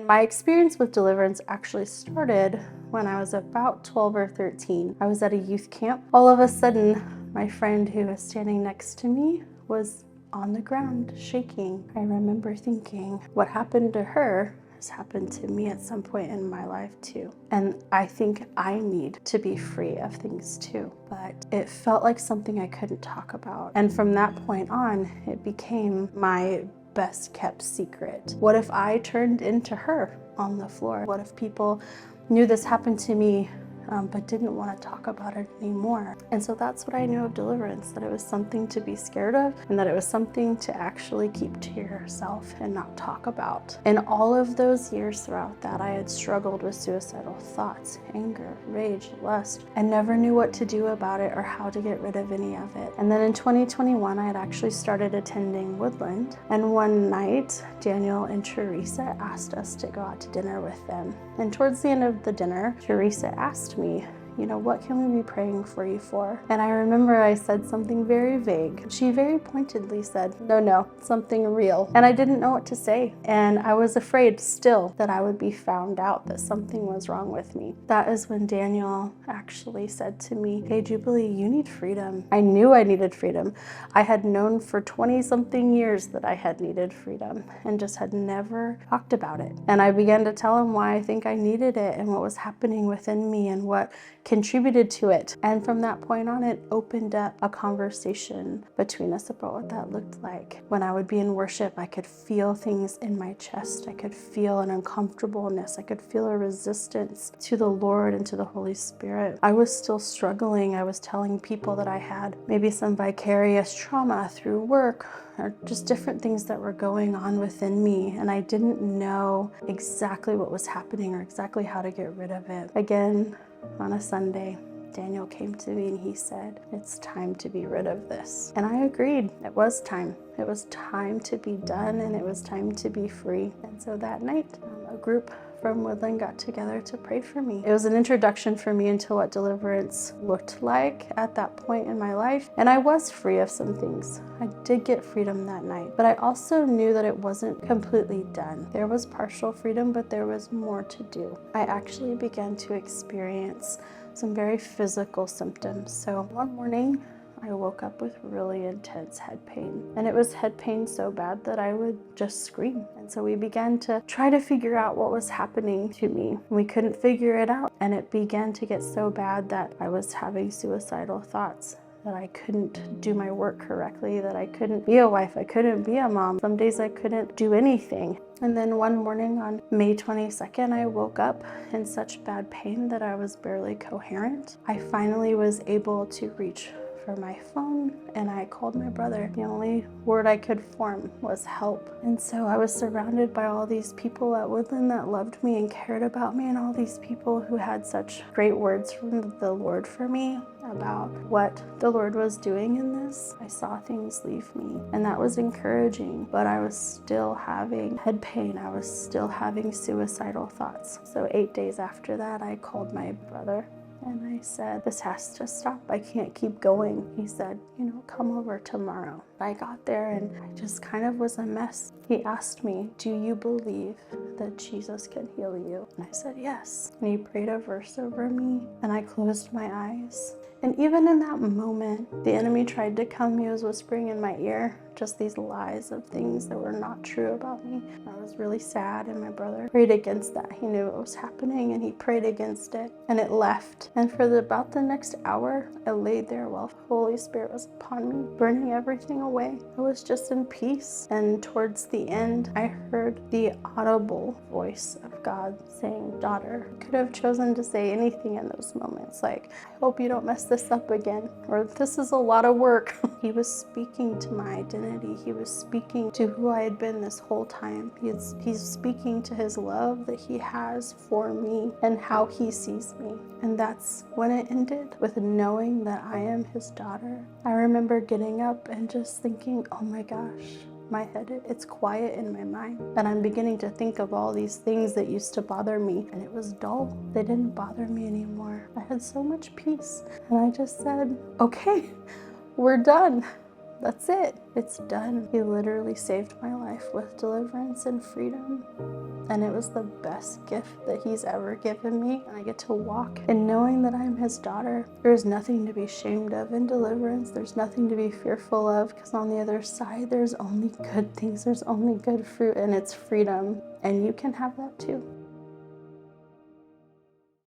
my experience with deliverance actually started when I was about 12 or 13. I was at a youth camp. All of a sudden, my friend who was standing next to me was on the ground shaking. I remember thinking, what happened to her has happened to me at some point in my life too. And I think I need to be free of things too. But it felt like something I couldn't talk about. And from that point on, it became my best kept secret. What if I turned into her on the floor? What if people knew this happened to me but didn't want to talk about it anymore? And so that's what I knew of deliverance, that it was something to be scared of and that it was something to actually keep to yourself and not talk about. In all of those years throughout that, I had struggled with suicidal thoughts, anger, rage, lust, and never knew what to do about it or how to get rid of any of it. And then in 2021, I had actually started attending Woodland, and one night Daniel and Teresa asked us to go out to dinner with them. And towards the end of the dinner, Teresa asked me, what can we be praying for you for? And I remember I said something very vague. She very pointedly said, no, something real. And I didn't know what to say. And I was afraid still that I would be found out, that something was wrong with me. That is when Daniel actually said to me, hey, Jubilee, you need freedom. I knew I needed freedom. I had known for 20 something years that I had needed freedom and just had never talked about it. And I began to tell him why I think I needed it and what was happening within me and what contributed to it. And from that point on, it opened up a conversation between us about what that looked like. When I would be in worship, I could feel things in my chest. I could feel an uncomfortableness. I could feel a resistance to the Lord and to the Holy Spirit. I was still struggling. I was telling people that I had maybe some vicarious trauma through work or just different things that were going on within me. And I didn't know exactly what was happening or exactly how to get rid of it. Again, on a Sunday, Daniel came to me and he said, it's time to be rid of this. And I agreed. It was time. It was time to be done and it was time to be free. And so that night, a group from Woodland got together to pray for me. It was an introduction for me into what deliverance looked like at that point in my life. And I was free of some things. I did get freedom that night, but I also knew that it wasn't completely done. There was partial freedom, but there was more to do. I actually began to experience some very physical symptoms. So one morning, I woke up with really intense head pain. And it was head pain so bad that I would just scream. And so we began to try to figure out what was happening to me. We couldn't figure it out. And it began to get so bad that I was having suicidal thoughts, that I couldn't do my work correctly, that I couldn't be a wife, I couldn't be a mom. Some days I couldn't do anything. And then one morning on May 22nd, I woke up in such bad pain that I was barely coherent. I finally was able to reach for my phone and I called my brother. The only word I could form was help. And so I was surrounded by all these people at Woodland that loved me and cared about me, and all these people who had such great words from the Lord for me about what the Lord was doing in this. I saw things leave me and that was encouraging, but I was still having head pain. I was still having suicidal thoughts. So 8 days after that, I called my brother and I said, this has to stop. I can't keep going. He said, come over tomorrow. I got there and I just kind of was a mess. He asked me, do you believe that Jesus can heal you? And I said, yes. And he prayed a verse over me and I closed my eyes. And even in that moment, the enemy tried to come. He was whispering in my ear just these lies of things that were not true about me. I was really sad, and my brother prayed against that. He knew what was happening and he prayed against it, and it left. And for about the next hour, I laid there while the Holy Spirit was upon me, burning everything away. I was just in peace. And towards the end, I heard the audible voice of God saying, daughter. I could have chosen to say anything in those moments, like, I hope you don't mess this up again, or this is a lot of work. He was speaking to my identity. He was speaking to who I had been this whole time. He's speaking to his love that he has for me and how he sees me. And that's when it ended, with knowing that I am his daughter. I remember getting up and just thinking, oh my gosh, my head, it's quiet in my mind. And I'm beginning to think of all these things that used to bother me, and it was dull. They didn't bother me anymore. I had so much peace. And I just said, okay, we're done. that's it. It's done. He literally saved my life with deliverance and freedom. And it was the best gift that he's ever given me. And I get to walk in knowing that I'm his daughter. There is nothing to be ashamed of in deliverance. There's nothing to be fearful of, because on the other side, there's only good things. There's only good fruit, and it's freedom. And you can have that too.